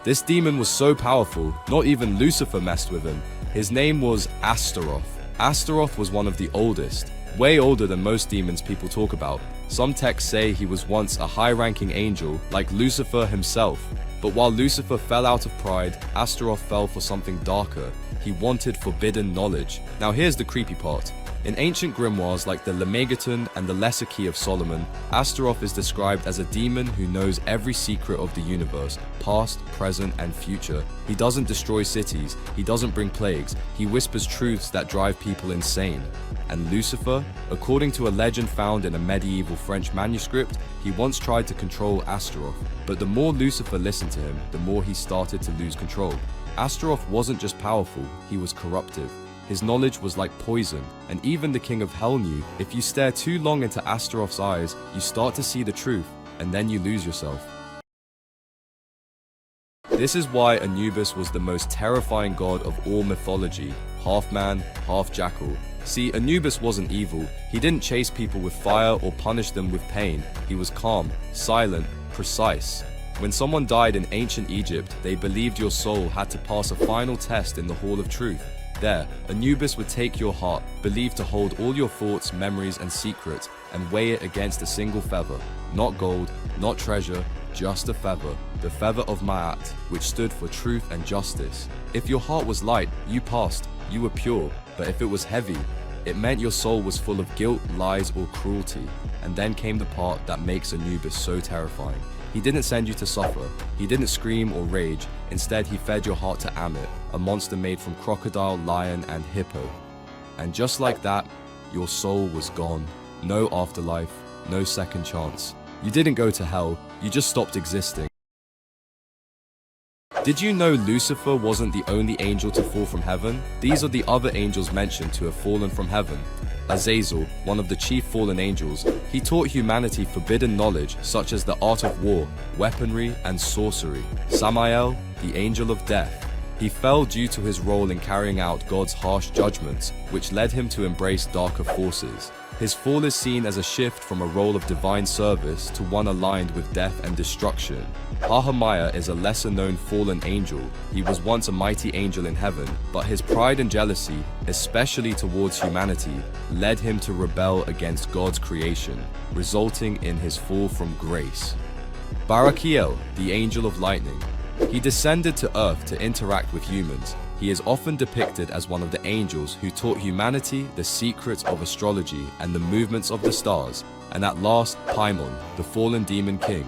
This demon was so powerful, not even Lucifer messed with him. His name was Asteroth. Asteroth was one of the oldest, way older than most demons people talk about. Some texts say he was once a high-ranking angel, like Lucifer himself. But while Lucifer fell out of pride, Asteroth fell for something darker. He wanted forbidden knowledge. Now here's the creepy part. In ancient grimoires like the Lemegeton and the Lesser Key of Solomon, Asteroth is described as a demon who knows every secret of the universe, past, present, and future. He doesn't destroy cities, he doesn't bring plagues, he whispers truths that drive people insane. And Lucifer, according to a legend found in a medieval French manuscript, he once tried to control Asteroth. But the more Lucifer listened to him, the more he started to lose control. Asteroth wasn't just powerful, he was corruptive. His knowledge was like poison, and even the king of hell knew if you stare too long into Asteroth's eyes, you start to see the truth, and then you lose yourself. This is why Anubis was the most terrifying god of all mythology, half man, half jackal. See, Anubis wasn't evil. He didn't chase people with fire or punish them with pain. He was calm, silent, precise. When someone died in ancient Egypt, they believed your soul had to pass a final test in the Hall of Truth. There, Anubis would take your heart, believed to hold all your thoughts, memories, and secrets, and weigh it against a single feather. Not gold, not treasure, just a feather. The feather of Ma'at, which stood for truth and justice. If your heart was light, you passed, you were pure. But if it was heavy, it meant your soul was full of guilt, lies, or cruelty. And then came the part that makes Anubis so terrifying. He didn't send you to suffer. He didn't scream or rage. Instead, he fed your heart to Amit, a monster made from crocodile, lion, and hippo. And just like that, your soul was gone. No afterlife, no second chance. You didn't go to hell, you just stopped existing. Did you know Lucifer wasn't the only angel to fall from heaven? These are the other angels mentioned to have fallen from heaven. Azazel, one of the chief fallen angels, he taught humanity forbidden knowledge such as the art of war, weaponry, and sorcery. Samael, the angel of death. He fell due to his role in carrying out God's harsh judgments, which led him to embrace darker forces. His fall is seen as a shift from a role of divine service to one aligned with death and destruction. Ahamiah is a lesser-known fallen angel. He was once a mighty angel in heaven, but his pride and jealousy, especially towards humanity, led him to rebel against God's creation, resulting in his fall from grace. Barakiel, the angel of lightning. He descended to earth to interact with humans. He is often depicted as one of the angels who taught humanity the secrets of astrology and the movements of the stars, and at last, Paimon, the fallen demon king.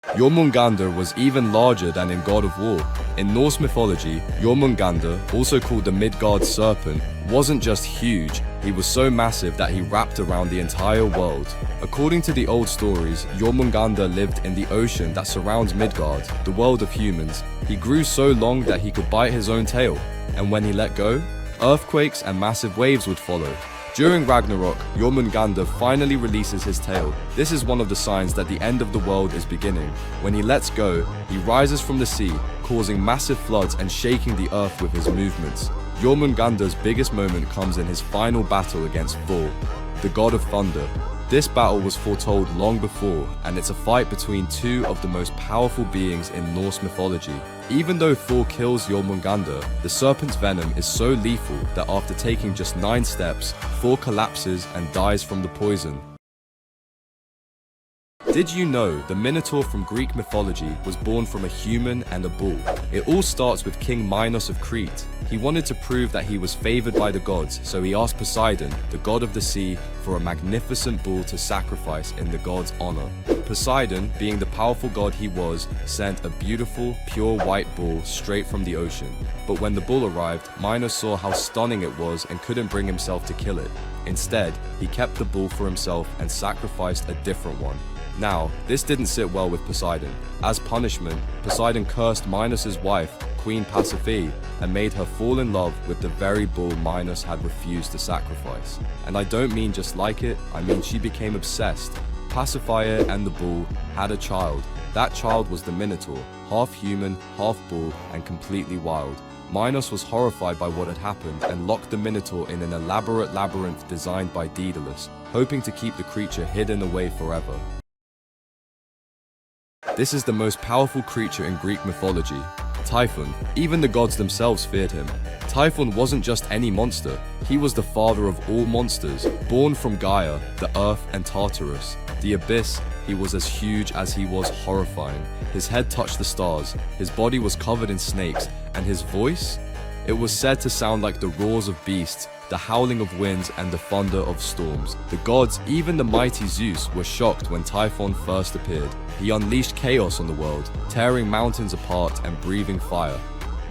Jormungandr was even larger than in God of War. In Norse mythology, Jormungandr, also called the Midgard serpent, wasn't just huge, he was so massive that he wrapped around the entire world. According to the old stories, Jormungandr lived in the ocean that surrounds Midgard, the world of humans. He grew so long that he could bite his own tail, and when he let go, earthquakes and massive waves would follow. During Ragnarok, Jormungandr finally releases his tail. This is one of the signs that the end of the world is beginning. When he lets go, he rises from the sea, causing massive floods and shaking the earth with his movements. Jormungandr's biggest moment comes in his final battle against Thor, the god of thunder. This battle was foretold long before, and it's a fight between two of the most powerful beings in Norse mythology. Even though Thor kills Jormungandr, the serpent's venom is so lethal that after taking just 9 steps, Thor collapses and dies from the poison. Did you know the Minotaur from Greek mythology was born from a human and a bull? It all starts with King Minos of Crete. He wanted to prove that he was favored by the gods, so he asked Poseidon, the god of the sea, for a magnificent bull to sacrifice in the god's honor. Poseidon, being the powerful god he was, sent a beautiful, pure white bull straight from the ocean. But when the bull arrived, Minos saw how stunning it was and couldn't bring himself to kill it. Instead, he kept the bull for himself and sacrificed a different one. Now, this didn't sit well with Poseidon. As punishment, Poseidon cursed Minos' wife, Queen Pasiphae, and made her fall in love with the very bull Minos had refused to sacrifice. And I don't mean just like it, I mean she became obsessed. Pasiphae and the bull had a child. That child was the Minotaur, half human, half bull, and completely wild. Minos was horrified by what had happened and locked the Minotaur in an elaborate labyrinth designed by Daedalus, hoping to keep the creature hidden away forever. This is the most powerful creature in Greek mythology, Typhon. Even the gods themselves feared him. Typhon wasn't just any monster, he was the father of all monsters, born from Gaia, the earth and Tartarus, the abyss. He was as huge as he was horrifying. His head touched the stars, his body was covered in snakes, and his voice? It was said to sound like the roars of beasts, the howling of winds, and the thunder of storms. The gods, even the mighty Zeus, were shocked when Typhon first appeared. He unleashed chaos on the world, tearing mountains apart and breathing fire.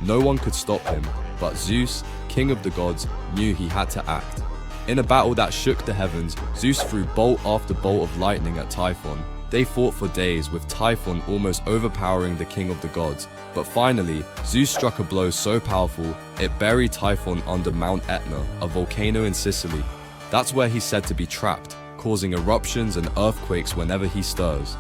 No one could stop him, but Zeus, king of the gods, knew he had to act. In a battle that shook the heavens, Zeus threw bolt after bolt of lightning at Typhon. They fought for days, with Typhon almost overpowering the king of the gods. But finally, Zeus struck a blow so powerful, it buried Typhon under Mount Etna, a volcano in Sicily. That's where he's said to be trapped, causing eruptions and earthquakes whenever he stirs.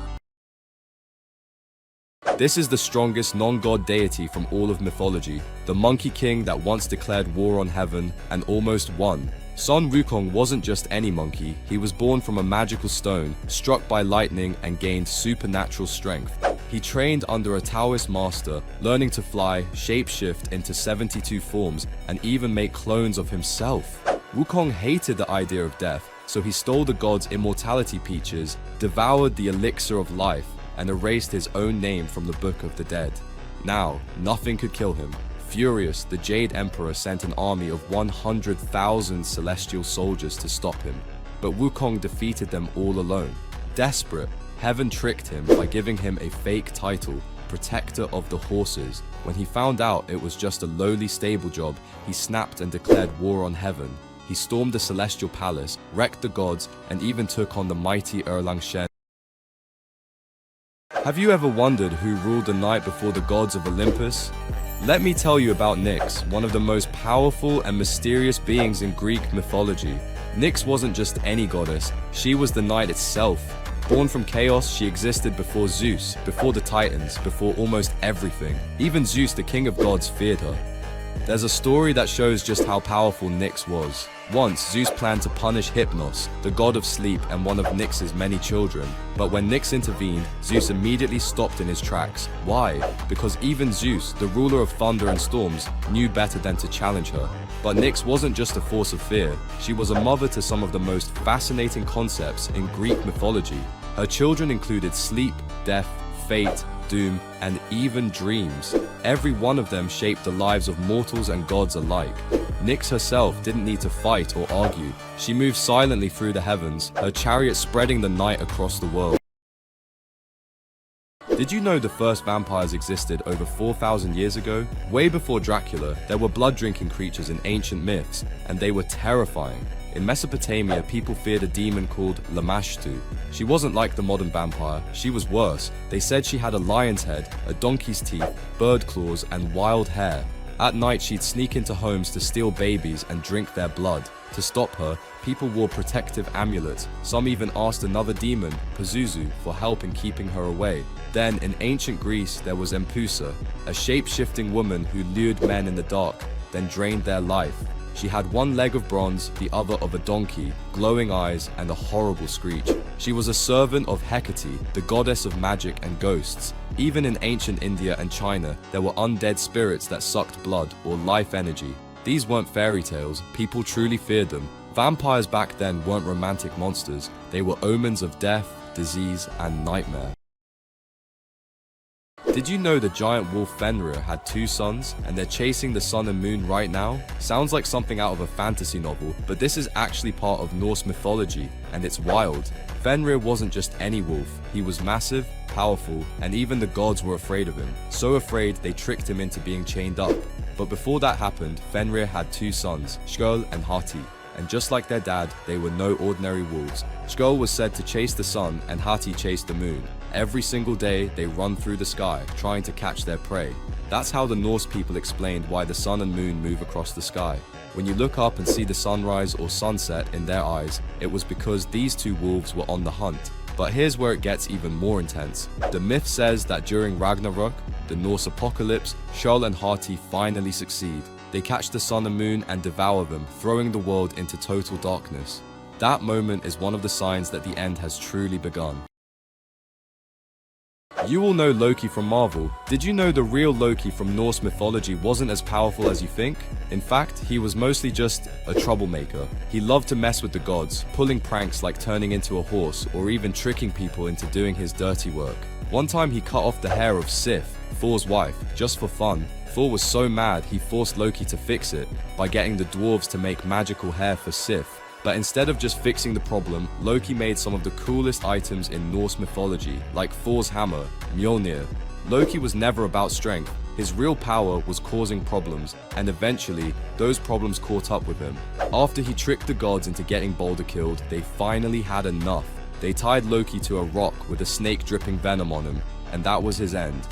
This is the strongest non-god deity from all of mythology, the Monkey King that once declared war on heaven and almost won. Son Wukong wasn't just any monkey, he was born from a magical stone, struck by lightning and gained supernatural strength. He trained under a Taoist master, learning to fly, shape-shift into 72 forms, and even make clones of himself. Wukong hated the idea of death, so he stole the god's immortality peaches, devoured the elixir of life, and erased his own name from the Book of the Dead. Now, nothing could kill him. Furious, the Jade Emperor sent an army of 100,000 celestial soldiers to stop him, but Wukong defeated them all alone. Desperate, heaven tricked him by giving him a fake title, Protector of the Horses. When he found out it was just a lowly stable job, he snapped and declared war on heaven. He stormed the celestial palace, wrecked the gods, and even took on the mighty Erlang Shen. Have you ever wondered who ruled the night before the gods of Olympus? Let me tell you about Nyx, one of the most powerful and mysterious beings in Greek mythology. Nyx wasn't just any goddess, she was the night itself. Born from chaos, she existed before Zeus, before the Titans, before almost everything. Even Zeus, the king of gods, feared her. There's a story that shows just how powerful Nyx was. Once, Zeus planned to punish Hypnos, the god of sleep and one of Nyx's many children. But when Nyx intervened, Zeus immediately stopped in his tracks. Why? Because even Zeus, the ruler of thunder and storms, knew better than to challenge her. But Nyx wasn't just a force of fear, she was a mother to some of the most fascinating concepts in Greek mythology. Her children included sleep, death, fate, doom, and even dreams. Every one of them shaped the lives of mortals and gods alike. Nyx herself didn't need to fight or argue. She moved silently through the heavens, her chariot spreading the night across the world. Did you know the first vampires existed over 4,000 years ago? Way before Dracula, there were blood-drinking creatures in ancient myths, and they were terrifying. In Mesopotamia, people feared a demon called Lamashtu. She wasn't like the modern vampire, she was worse. They said she had a lion's head, a donkey's teeth, bird claws, and wild hair. At night, she'd sneak into homes to steal babies and drink their blood. To stop her, people wore protective amulets. Some even asked another demon, Pazuzu, for help in keeping her away. Then, in ancient Greece, there was Empusa, a shape-shifting woman who lured men in the dark, then drained their life. She had one leg of bronze, the other of a donkey, glowing eyes, and a horrible screech. She was a servant of Hecate, the goddess of magic and ghosts. Even in ancient India and China, there were undead spirits that sucked blood or life energy. These weren't fairy tales, people truly feared them. Vampires back then weren't romantic monsters, they were omens of death, disease, and nightmare. Did you know the giant wolf Fenrir had 2 sons, and they're chasing the sun and moon right now? Sounds like something out of a fantasy novel, but this is actually part of Norse mythology, and it's wild. Fenrir wasn't just any wolf, he was massive, powerful, and even the gods were afraid of him. So afraid, they tricked him into being chained up. But before that happened, Fenrir had 2 sons, Skjold and Hati. And just like their dad, they were no ordinary wolves. Skjold was said to chase the sun, and Hati chased the moon. Every single day, they run through the sky, trying to catch their prey. That's how the Norse people explained why the sun and moon move across the sky. When you look up and see the sunrise or sunset in their eyes, it was because these 2 wolves were on the hunt. But here's where it gets even more intense. The myth says that during Ragnarok, the Norse apocalypse, Skjold and Hati finally succeed. They catch the sun and moon and devour them, throwing the world into total darkness. That moment is one of the signs that the end has truly begun. You all know Loki from Marvel. Did you know the real Loki from Norse mythology wasn't as powerful as you think? In fact, he was mostly just a troublemaker. He loved to mess with the gods, pulling pranks like turning into a horse or even tricking people into doing his dirty work. One time he cut off the hair of Sif, Thor's wife, just for fun. Thor was so mad he forced Loki to fix it by getting the dwarves to make magical hair for Sif. But instead of just fixing the problem, Loki made some of the coolest items in Norse mythology, like Thor's hammer, Mjolnir. Loki was never about strength. His real power was causing problems, and eventually, those problems caught up with him. After he tricked the gods into getting Balder killed, they finally had enough. They tied Loki to a rock with a snake dripping venom on him, and that was his end.